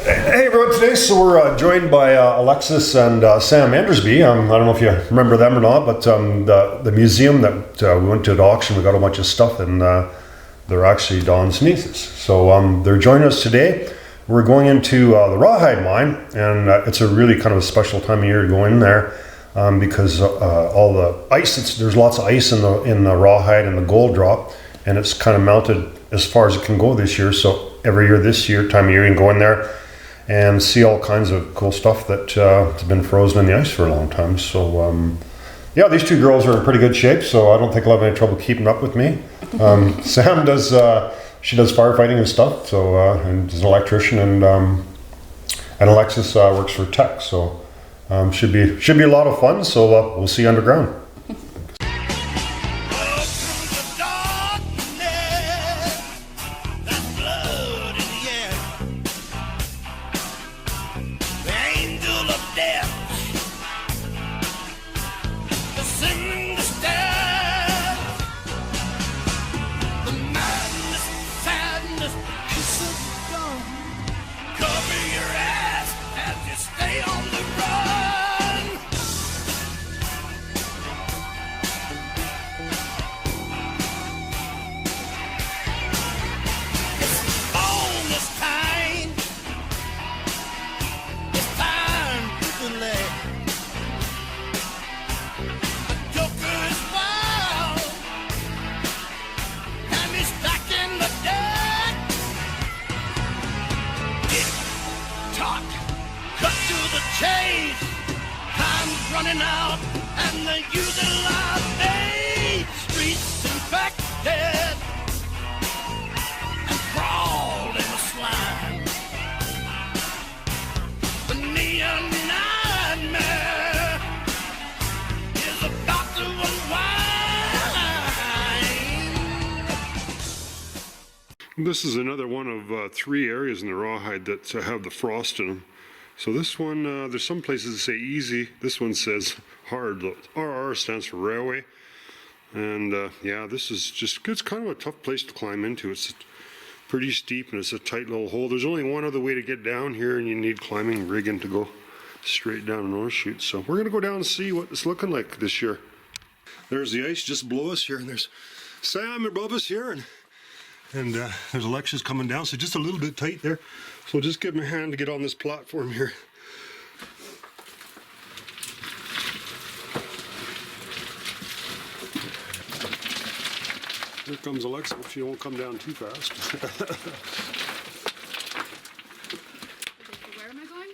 Hey everyone, today we're joined by Alexis and Sam Andersby. I don't know if you remember them or not, but the museum that we went to at auction, we got a bunch of stuff, and they're actually Don's nieces. So they're joining us today. We're going into the Rawhide mine, and it's a really kind of a special time of year to go in there because all the ice, there's lots of ice in the Rawhide and the Gold Drop, and it's kind of melted as far as it can go this year. So every year this year, time of year, you can go in there and see all kinds of cool stuff that has been frozen in the ice for a long time. So yeah, these two girls are in pretty good shape, so I don't think I'll have any trouble keeping up with me. Sam does, she does firefighting and stuff, so and is an electrician, and Alexis works for tech, so should be a lot of fun. So we'll see you underground. Running out and they use a lot of streets infected and crawl in the slime. The neon nightmare is about to unwind. This is another one of 3 areas in the Rawhide that have the frost in them. So this one, there's some places that say easy. This one says hard. RR stands for railway. And yeah, this is just, it's kind of a tough place to climb into. It's pretty steep and it's a tight little hole. There's only one other way to get down here, and you need climbing rigging to go straight down an ore chute. So we're gonna go down and see what it's looking like this year. There's the ice just below us here, and there's Sam above us here, and there's Alexis coming down, so just a little bit tight there. So just give me a hand to get on this platform here. Here comes Alexa, if she won't come down too fast. Where am I going?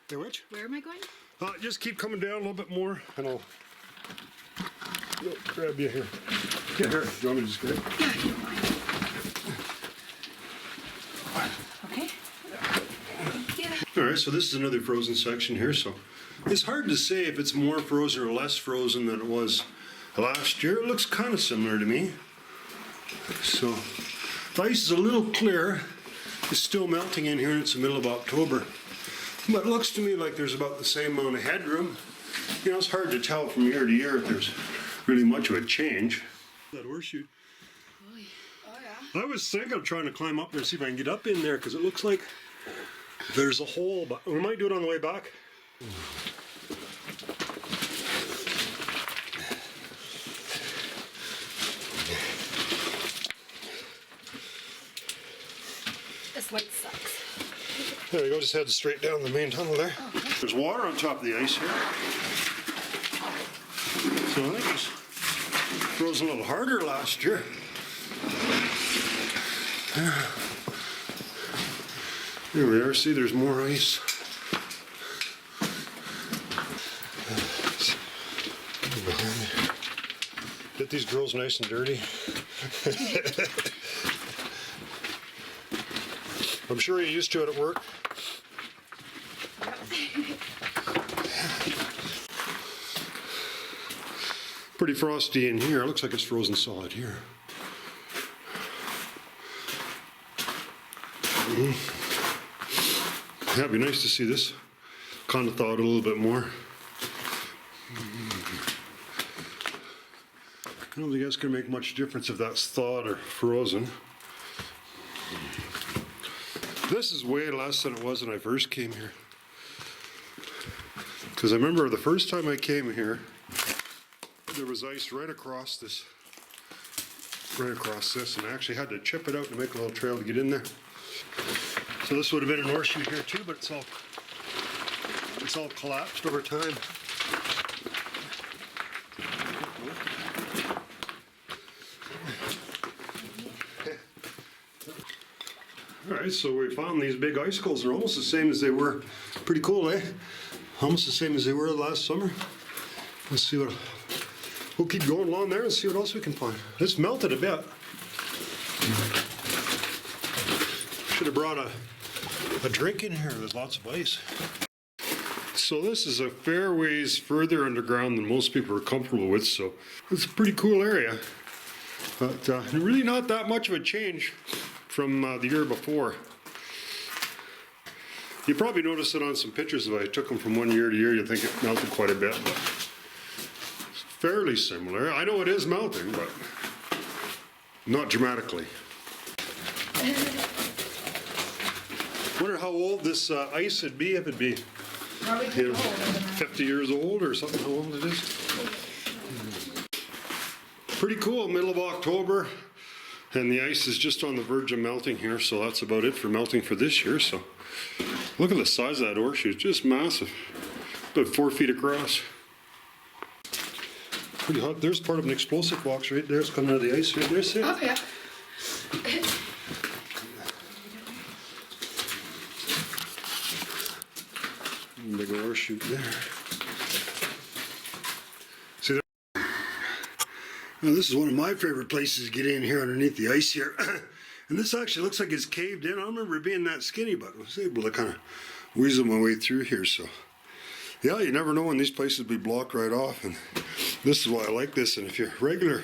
Hey, which? Where am I going? Just keep coming down a little bit more, and I'll grab you here. Yeah, here. Do you want me to just grab? Yeah, I don't mind. Okay. Alright, so this is another frozen section here, so it's hard to say if it's more frozen or less frozen than it was last year. It looks kind of similar to me. So the ice is a little clear. It's still melting in here, and it's the middle of October. But it looks to me like there's about the same amount of headroom. You know, it's hard to tell from year to year if there's really much of a change. That ore chute. Oh yeah. I was thinking of trying to climb up there and see if I can get up in there, because it looks like there's a hole, but we might do it on the way back. This light sucks. There we go, just head straight down the main tunnel there. Oh, okay. There's water on top of the ice here. So I think it's frozen a little harder last year. Here we are, see there's more ice. Get these girls nice and dirty. I'm sure you're used to it at work. Pretty frosty in here. It looks like it's frozen solid here. Yeah, it'd be nice to see this kind of thawed a little bit more. I don't think that's going to make much difference if that's thawed or frozen. This is way less than it was when I first came here. Because I remember the first time I came here, there was ice right across this, and I actually had to chip it out to make a little trail to get in there. So this would have been an ore chute here too, but it's all collapsed over time. All right, so we found these big icicles. They're almost the same as they were. Pretty cool, eh? Almost the same as they were last summer. Let's see what. We'll keep going along there and see what else we can find. It's melted a bit. Should have brought a drink in here. There's lots of ice. So this is a fair ways further underground than most people are comfortable with. So it's a pretty cool area, but really not that much of a change from the year before. You probably noticed it on some pictures if I took them from one year to year. You think it melted quite a bit, but it's fairly similar. I know it is melting, but not dramatically. Wonder how old this ice would be if it'd be Probably 50 years old or something. How old it is? Pretty cool. Middle of October. And the ice is just on the verge of melting here, so that's about it for melting for this year. So look at the size of that ore chute, just massive. About 4 feet across. Pretty hot. There's part of an explosive box right there. It's coming out of the ice right there, see? Oh, yeah. Big ore chute there. See there? Now this is one of my favorite places to get in here underneath the ice here. And this actually looks like it's caved in. I don't remember it being that skinny, but I was able to kind of weasel my way through here. So yeah, you never know when these places will be blocked right off. And this is why I like this. And if you're regular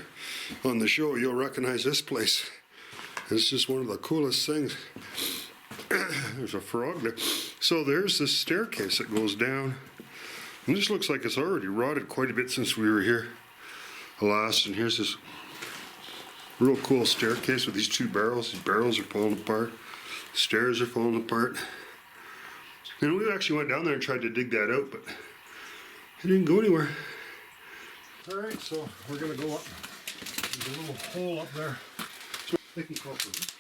on the show, you'll recognize this place. It's just one of the coolest things. There's a frog there. So there's this staircase that goes down. And this looks like it's already rotted quite a bit since we were here last. And here's this real cool staircase with these two barrels. These barrels are falling apart. Stairs are falling apart. And we actually went down there and tried to dig that out, but it didn't go anywhere. All right, so we're gonna go up. There's a little hole up there. So they can call for it.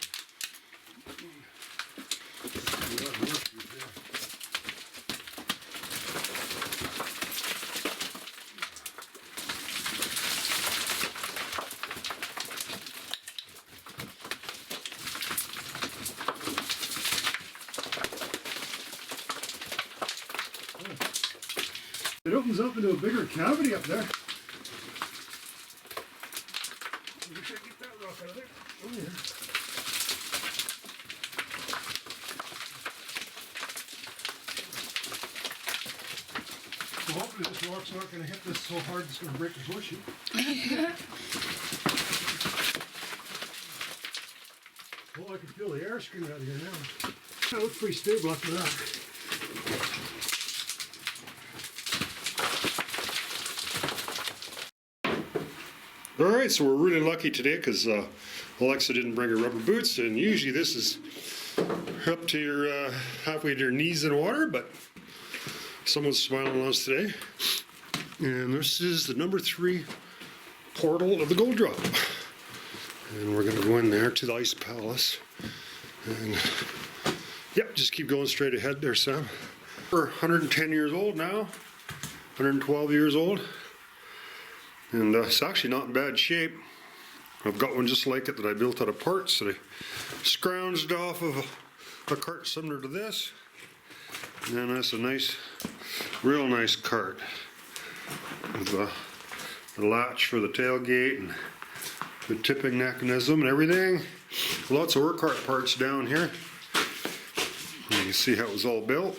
It opens up into a bigger cavity up there. We should get that rock out of there. Oh, yeah. So hopefully this rock's not going to hit this so hard it's going to break the horseshoe. Oh, I can feel the air screaming out of here now. That looks pretty stable after that. All right, so we're really lucky today because Alexa didn't bring her rubber boots, and usually this is up to your halfway to your knees in water, but someone's smiling on us today. And this is the number 3 portal of the Gold Drop. And we're going to go in there to the Ice Palace. And yep, just keep going straight ahead there, Sam. We're 110 years old now, 112 years old. And it's actually not in bad shape. I've got one just like it that I built out of parts that I scrounged off of a cart similar to this. And that's a nice, real nice cart. With the latch for the tailgate and the tipping mechanism and everything. Lots of work cart parts down here. You can see how it was all built.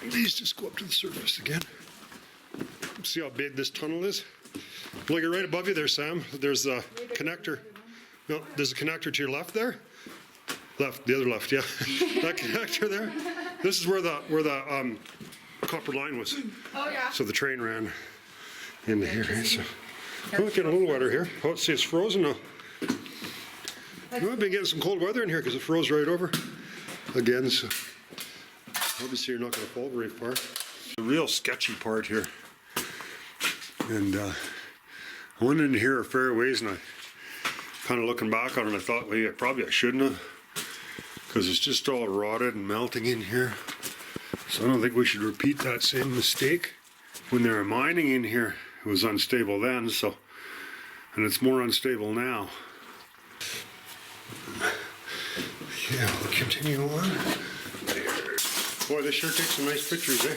These just go up to the surface again. See how big this tunnel is? Look right above you there, Sam. There's a connector. No, there's a connector to your left there. Left, the other left, yeah. That connector there. This is where the copper line was. Oh, yeah. So the train ran into here. So, oh, it's getting a little wetter here. Oh, see, it's frozen now. You might be getting some cold weather in here because it froze right over. again, so obviously you're not going to fall very far. The real sketchy part here. And I went in here a fair ways, and I kind of looking back on it, I thought, well, yeah, probably I shouldn't have, because it's just all rotted and melting in here. So I don't think we should repeat that same mistake. When they were mining in here, it was unstable then, so, and it's more unstable now. Yeah, we'll continue on. Boy, this sure takes some nice pictures, eh?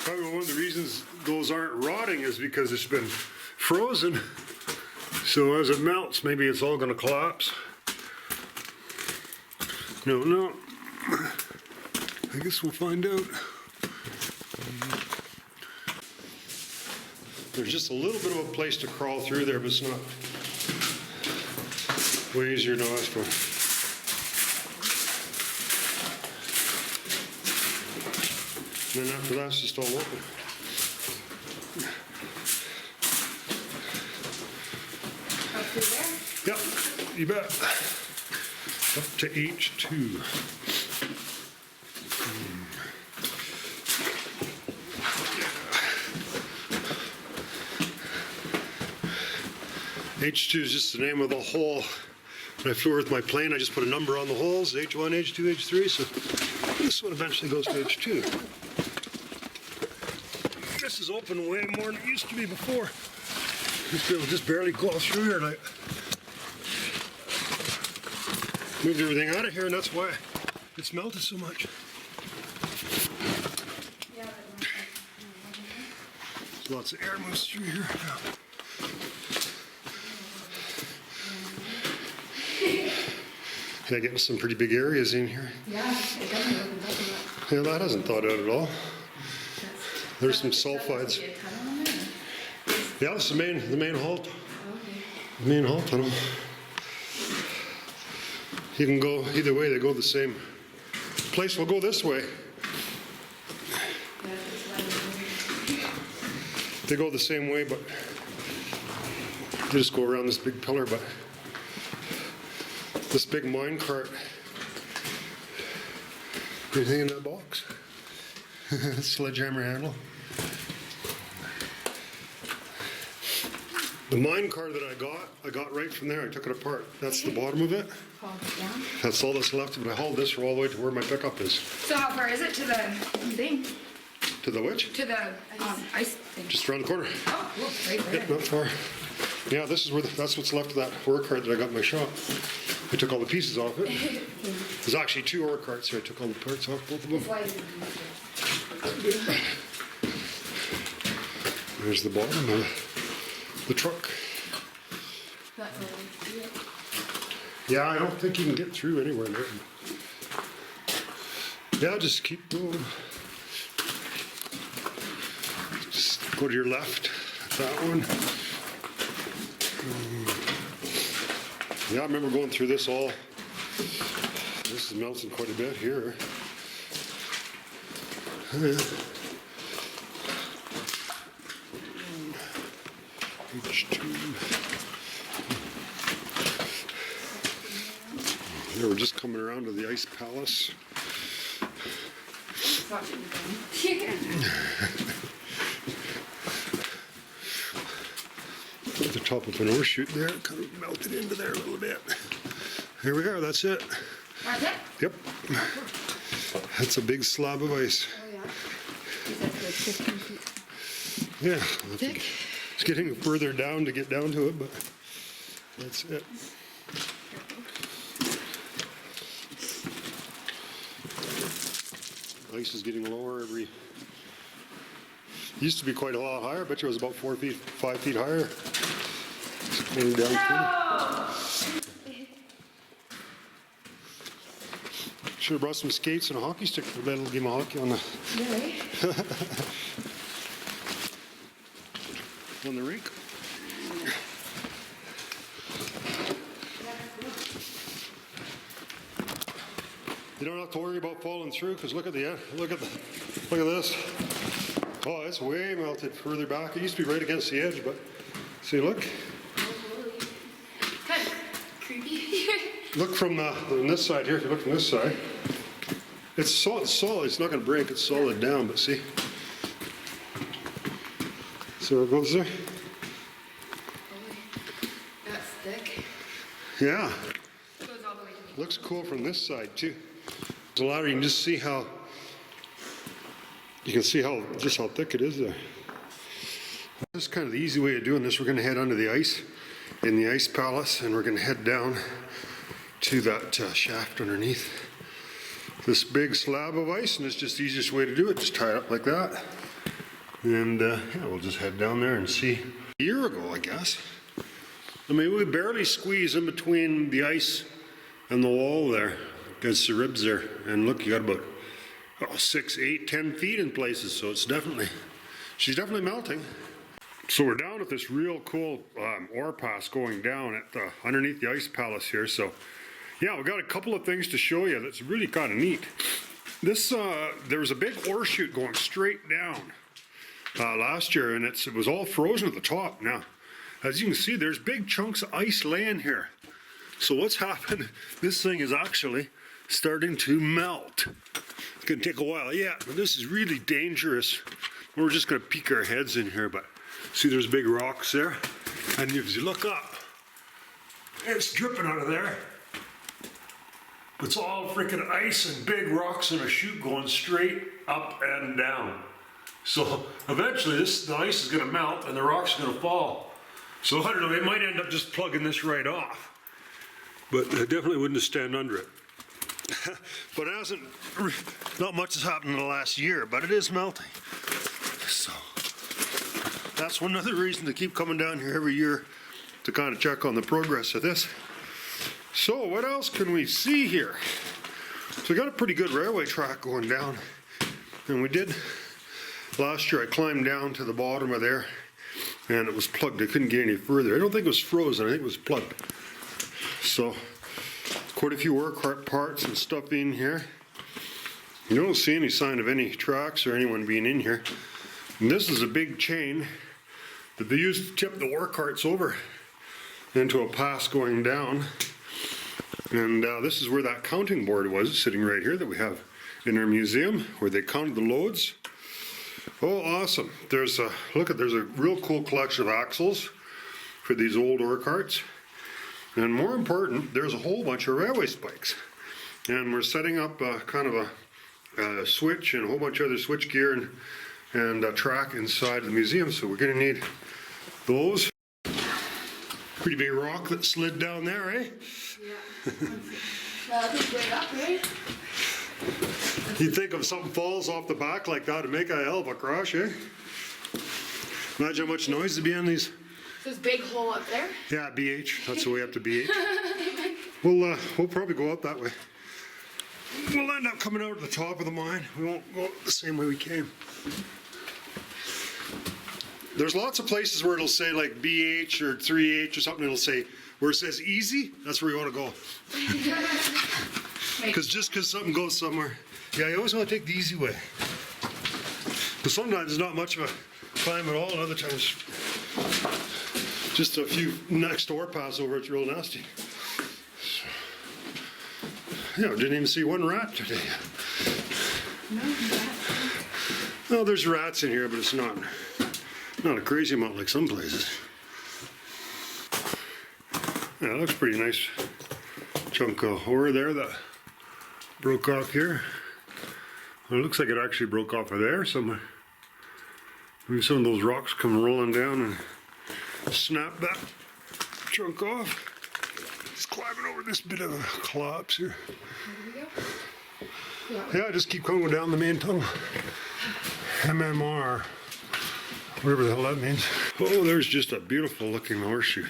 Probably one of the reasons those aren't rotting is because it's been frozen. So as it melts, maybe it's all going to collapse. No. I guess we'll find out. There's just a little bit of a place to crawl through there, but it's not way easier than last one. And then after that, it's just all open. Up through there? Yep, you bet. Up to H2. H2 is just the name of the hole. When I flew with my plane, I just put a number on the holes, H1, H2, H3, so this one eventually goes to H2. This is open way more than it used to be before. Used to be able to just barely go through here, and I moved everything out of here, and that's why it's melted so much. So lots of air moves through here. Yeah, getting some pretty big areas in here. Yeah, it doesn't open up a lot. Yeah, that hasn't thawed out at all. There's some sulfides. Be a tunnel in there? Yeah, this is the main halt. Okay. The main halt tunnel. You can go either way, they go the same place. Will go this way. They go the same way, but they just go around this big pillar, but this big mine cart. Anything in that box? Sledgehammer handle. The mine cart that I got right from there. I took it apart. That's the bottom of it. Hauled it down. That's all that's left, but I hauled this all the way to where my pickup is. So how far is it to the thing? To the which? To the ice thing? Just around the corner. Oh, cool. Right there. Yep, not far. Yeah, this is where that's what's left of that ore cart that I got in my shop. I took all the pieces off it. There's actually 2 ore carts here. I took all the parts off both of them. There's the bottom of the truck. Yeah, I don't think you can get through anywhere there. Yeah, just keep going. Just go to your left, that one. Yeah, I remember going through this all. This is melting quite a bit here. H2. Yeah, we're just coming around to the ice palace. At the top of an ore chute there, kind of melted into there a little bit. Here we are, that's it. That's it? Yep. That's a big slab of ice. Oh, yeah. Is that like 15 feet? Yeah. Thick? It's getting further down to get down to it, but that's it. Ice is getting lower every. Used to be quite a lot higher. I bet you it was about 4 feet, 5 feet higher. It's going down. Should have brought some skates and a hockey stick for a little game of hockey on the. Really? On the rink. You don't have to worry about falling through because look at this. Oh, it's way melted further back. It used to be right against the edge, but see, look. Kind of creepy. Look from this side here. If you look from this side, it's solid. It's not going to break. It's solid down. But see, so it goes there. That's thick. Yeah, It goes all the way to the looks cool from this side too. There's a ladder. You can just see how. You can see just how thick it is there. This is kind of the easy way of doing this. We're going to head under the ice in the ice palace, and we're going to head down to that shaft underneath this big slab of ice, and it's just the easiest way to do it. Just tie it up like that, and yeah, we'll just head down there and see. A year ago, I guess. I mean, we barely squeeze in between the ice and the wall there against the ribs there, and look, you got about 6, 8, 10 feet in places, so it's she's definitely melting. So we're down at this real cool ore pass going down at underneath the ice palace here. So yeah, we've got a couple of things to show you that's really kind of neat. This there was a big ore chute going straight down last year, and it was all frozen at the top. Now, as you can see, there's big chunks of ice laying here. So what's happened? This thing is actually starting to melt. It's gonna take a while, yeah, but this is really dangerous. We're just gonna peek our heads in here, but see, there's big rocks there, and if you look up, it's dripping out of there. It's all freaking ice and big rocks in a chute going straight up and down. So eventually the ice is gonna melt and the rocks are gonna fall. So I don't know, they might end up just plugging this right off, but I definitely wouldn't stand under it. But it hasn't, not much has happened in the last year, but it is melting. So that's one other reason to keep coming down here every year to kind of check on the progress of this. So what else can we see here? So we got a pretty good railway track going down, and we did last year. I climbed down to the bottom of there, and it was plugged. I couldn't get any further. I don't think it was frozen. I think it was plugged. So quite a few work parts and stuff in here. You don't see any sign of any tracks or anyone being in here. And this is a big chain that they used to tip the ore carts over into a pass going down. And this is where that counting board was, sitting right here, that we have in our museum, where they counted the loads. Oh, awesome. There's a real cool collection of axles for these old ore carts. And more important, there's a whole bunch of railway spikes. And we're setting up kind of a switch and a whole bunch of other switch gear and a track inside the museum. So we're going to need those. Pretty big rock that slid down there, eh? Yeah. Well, it's way up, right? You'd think if something falls off the back like that, it'd make a hell of a crash, eh? Imagine how much noise would be on these. This big hole up there. Yeah, BH. That's the way up to BH. We'll probably go up that way. We'll end up coming out at the top of the mine. We won't go the same way we came. There's lots of places where it'll say like BH or 3H or something. It'll say where it says easy. That's where you want to go. Because something goes somewhere. Yeah, you always want to take the easy way. But sometimes there's not much of a climb at all, and other times just a few next door pass over, it's real nasty. Yeah, didn't even see one rat today. No, there's rats in here, but it's not a crazy amount like some places. Yeah, that looks pretty nice chunk of ore there that broke off here. Well, it looks like it actually broke off of there somewhere. Maybe some of those rocks come rolling down and snap that chunk off. Just climbing over this bit of a collapse here. Here we go. Yeah, just keep going down the main tunnel. MMR. Whatever the hell that means. Oh, there's just a beautiful looking horseshoe.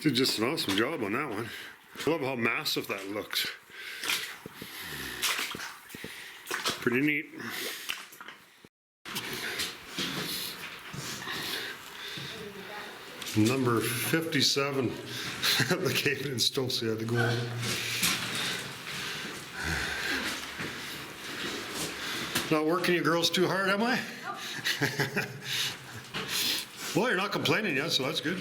Did just an awesome job on that one. I love how massive that looks. Pretty neat. Number 57 at the Cape in Stolze had to go over. Not working you girls too hard, am I? Well, you're not complaining yet, so that's good.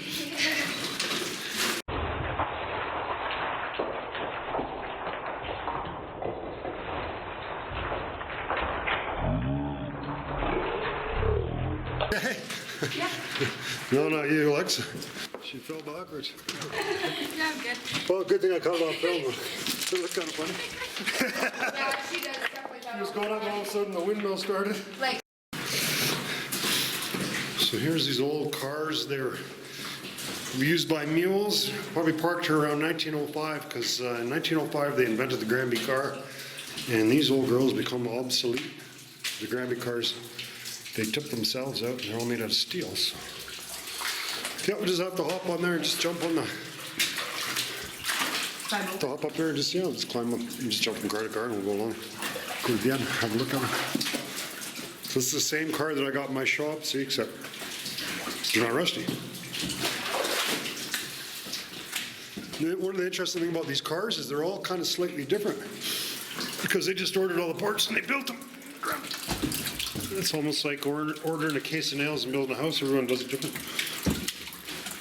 Yeah. No, not you, Alexa. She fell backwards. Yeah, I'm good. Well, good thing I caught it off film. It looked kind of funny. Yeah, she does stuff like that. He was going up and all of a sudden the windmill started. Like, So here's these old cars. They're used by mules. Probably parked here around 1905 because in 1905 they invented the Granby car. And these old girls become obsolete. The Granby cars, they tip themselves out and they're all made out of steel. So. Yeah, we'll just have to hop on there and just jump on the... Bible. To hop up there and just, yeah, just climb up and just jump from car to car and we'll go along. Go to the end, have a look at it. So this is the same car that I got in my shop, see, except they're not rusty. One of the interesting things about these cars is they're all kind of slightly different because they just ordered all the parts and they built them. It's almost like ordering a case of nails and building a house. Everyone does it different.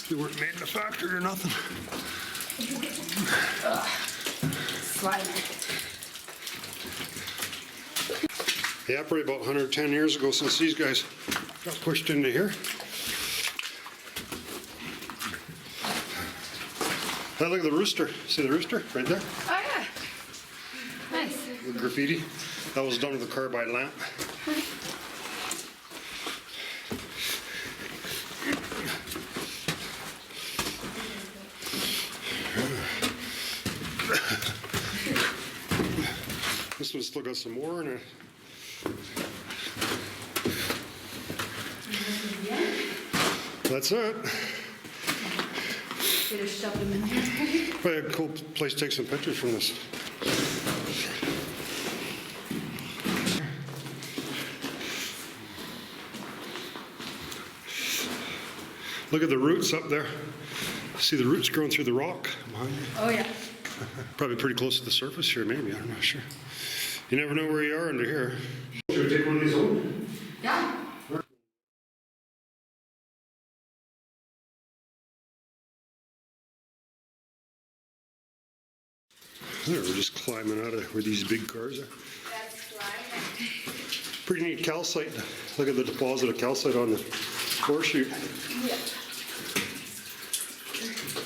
They weren't made in a factory or nothing. Slime. Yeah, probably about 110 years ago since these guys got pushed into here. Hey, look at the rooster. See the rooster right there? Oh, yeah. Nice. The graffiti. That was done with a carbide lamp. This one's still got some more in it. That's it. Should have shoved them in here. Probably a cool place to take some pictures from this. Look at the roots up there. See the roots growing through the rock behind you? Oh, yeah. Probably pretty close to the surface here, maybe. I'm not sure. You never know where you are under here. Should we take one of these home? Yeah. There, we're just climbing out of where these big cars are. That's slime. Pretty neat calcite. Look at the deposit of calcite on the floor chute. Yeah.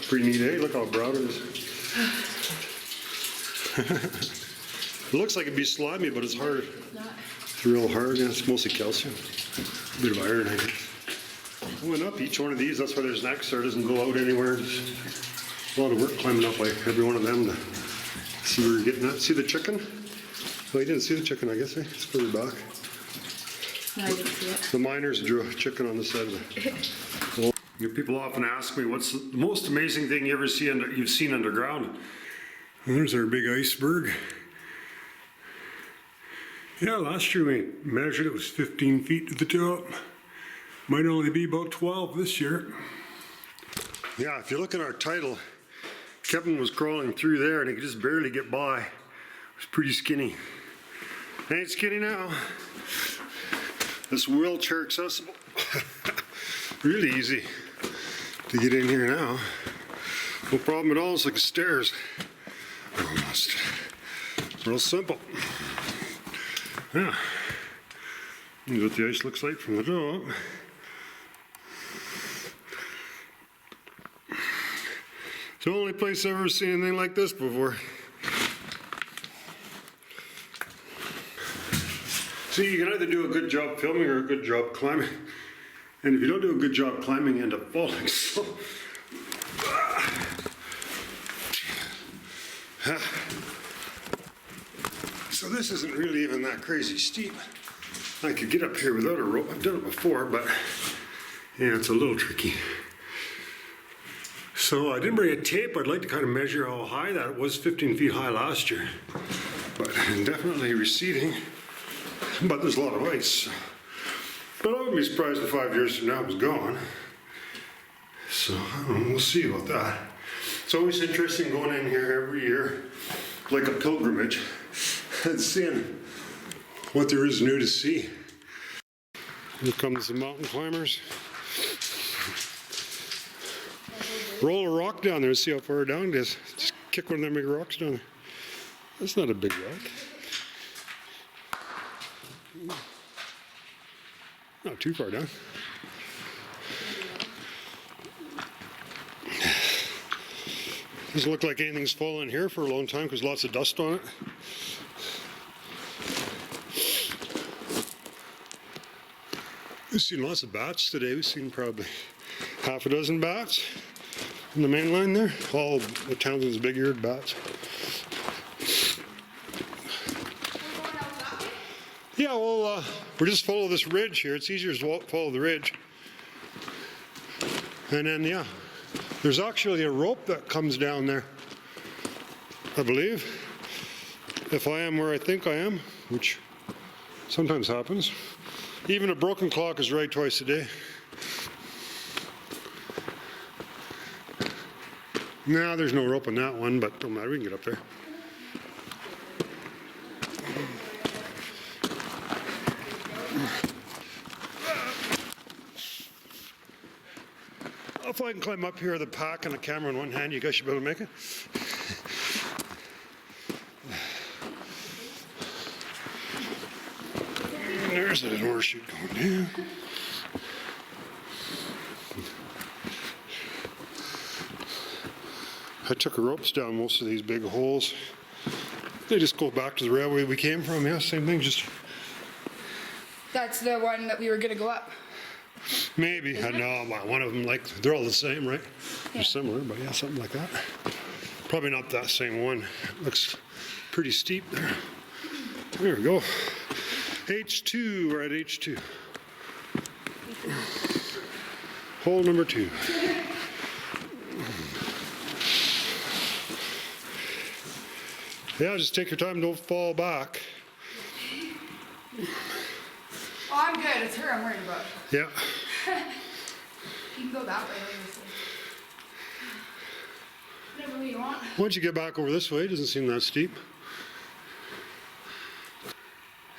Pretty neat, eh? Look how broad it is. It looks like it'd be slimy, but it's hard. Not. It's real hard, and it's mostly calcium. A bit of iron, I guess. I went up each one of these. That's why there's an X so it doesn't go out anywhere. Just a lot of work climbing up like every one of them to see where you're getting at. See the chicken? Oh, you didn't see the chicken, I guess, eh? It's further back. No, I didn't see it. The miners drew a chicken on the side of the... Well, people often ask me, what's the most amazing thing you ever see you've seen underground? And there's our big iceberg. Yeah, last year we measured it was 15 feet to the top. Might only be about 12 this year. Yeah, if you look at our title, Kevin was crawling through there and he could just barely get by. It was pretty skinny. Ain't skinny now. This wheelchair accessible. Really easy to get in here now. No problem at all, it's like stairs. Almost. Real simple. Yeah. Here's what the ice looks like from the top. It's the only place I've ever seen anything like this before. See, you can either do a good job filming or a good job climbing. And if you don't do a good job climbing, you end up falling. So this isn't really even that crazy steep. I could get up here without a rope. I've done it before, but yeah, it's a little tricky. So I didn't bring a tape. I'd like to kind of measure how high that was. 15 feet high last year, but definitely receding. But there's a lot of ice. But I wouldn't be surprised if 5 years from now it was gone. So I don't know, we'll see about that. It's always interesting going in here every year, like a pilgrimage, and seeing what there is new to see. Here comes the mountain climbers. Roll a rock down there and see how far down it is. Just kick one of them big rocks down there. That's not a big rock. Not too far down. Doesn't look like anything's fallen here for a long time because lots of dust on it. We've seen lots of bats today. We've seen probably half a dozen bats in the main line there. All the Townsend's big-eared bats. Yeah, well, we're just follow this ridge here. It's easier to follow the ridge. And then, yeah, there's actually a rope that comes down there, I believe. If I am where I think I am, which sometimes happens. Even a broken clock is right twice a day. No, there's no rope on that one, but don't matter, we can get up there. If I can climb up here with a pack and a camera in one hand, you guys should be able to make it. And there's a door chute going down. I took ropes down most of these big holes. They just go back to the railway we came from. Yeah, same thing, just... That's the one that we were gonna go up. Maybe. I know one of them, like, they're all the same, right? They're similar, but yeah, something like that. Probably not that same one. Looks pretty steep there. There we go. H2, we're at H2. Hole number 2. Yeah, just take your time, don't fall back. Oh, I'm good. It's her I'm worried about. Yeah. You can go that way. Whatever way you want. Once you get back over this way, it doesn't seem that steep.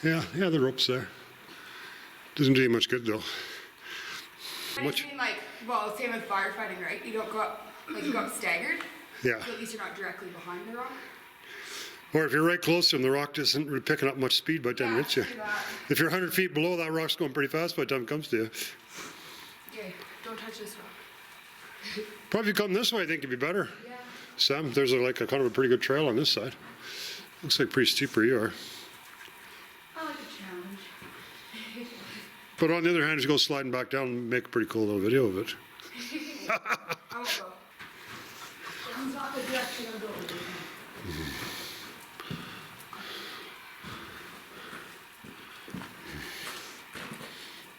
Yeah, the rope's there. Doesn't do you much good though. I just mean like, well, same with firefighting, right? You don't go up, like you go up staggered. Yeah. So at least you're not directly behind the rock. Or if you're right close to them, the rock isn't really picking up much speed by the time it hits you. If you're 100 feet below, that rock's going pretty fast by the time it comes to you. Okay, don't touch this rock. Probably if you come this way, I think it'd be better. Yeah. Sam, there's like a kind of a pretty good trail on this side. Looks like pretty steep where you are. I like a challenge. But on the other hand, just go sliding back down and make a pretty cool little video of it. I won't go. That's not the direction I'm going.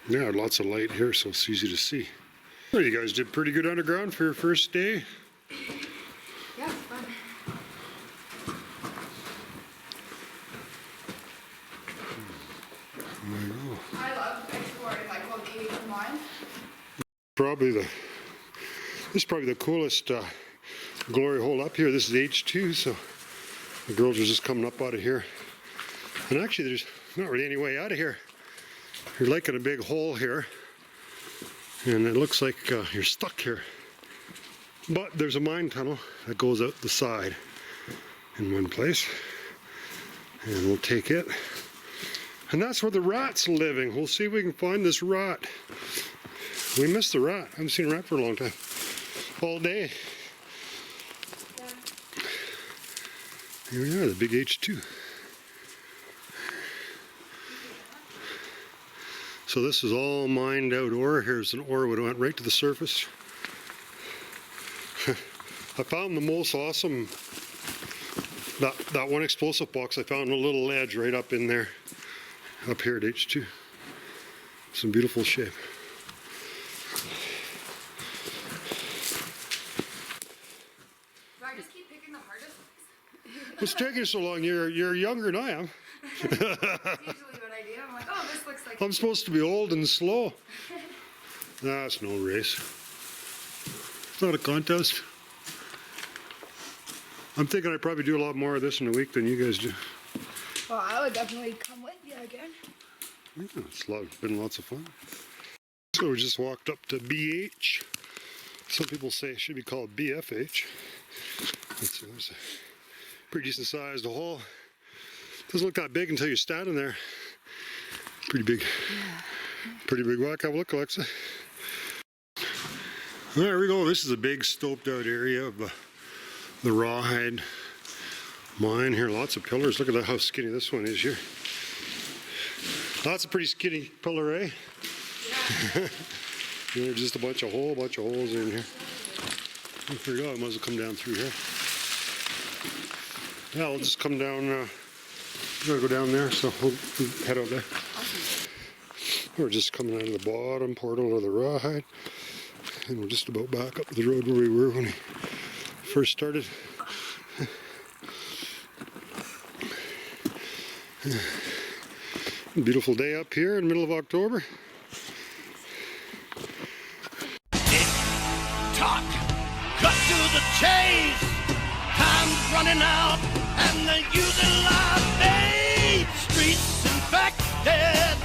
Yeah, lots of light here, so it's easy to see. Well, you guys did pretty good underground for your first day. Yeah, it's fun. I love exploring like location mines. This is probably the coolest glory hole up here. This is H2, so the girls are just coming up out of here. And actually, there's not really any way out of here. You're like in a big hole here, and it looks like you're stuck here. But there's a mine tunnel that goes out the side in one place, and we'll take it. And that's where the rat's living. We'll see if we can find this rat. We missed the rat. I haven't seen a rat for a long time. All day. Here we are, the big H2. So this is all mined out ore. Here's an ore that went right to the surface. I found the most awesome, that one explosive box, I found a little ledge right up in there, up here at H2. Some beautiful shape. Do I just keep picking the hardest ones? What's taking so long? You're younger than I am. That's usually what I do. I'm like, oh, this looks like... I'm supposed to be old and slow. That's no race. It's not a contest. I'm thinking I probably do a lot more of this in a week than you guys do. Well, I would definitely come with you again. Yeah, it's been lots of fun. So we just walked up to BH. Some people say it should be called BFH. Let's see, there's a pretty decent sized hole. Doesn't look that big until you're standing there. Pretty big. Yeah. Pretty big rock. Have a look, Alexa. There we go. This is a big stoped out area of the Rawhide mine here. Lots of pillars. Look at how skinny this one is here. That's a pretty skinny pillar, eh? Yeah. There's just a whole bunch of holes in here. I figured, oh, I might as well come down through here. Yeah, we'll just come down. We're gonna go down there, so we'll head out there. We're just coming out of the bottom portal of the Rawhide, and we're just about back up the road where we were when we first started. Beautiful day up here in the middle of October. Talk, cut to the chase. Time's running out, and they're using live bait. Streets infected.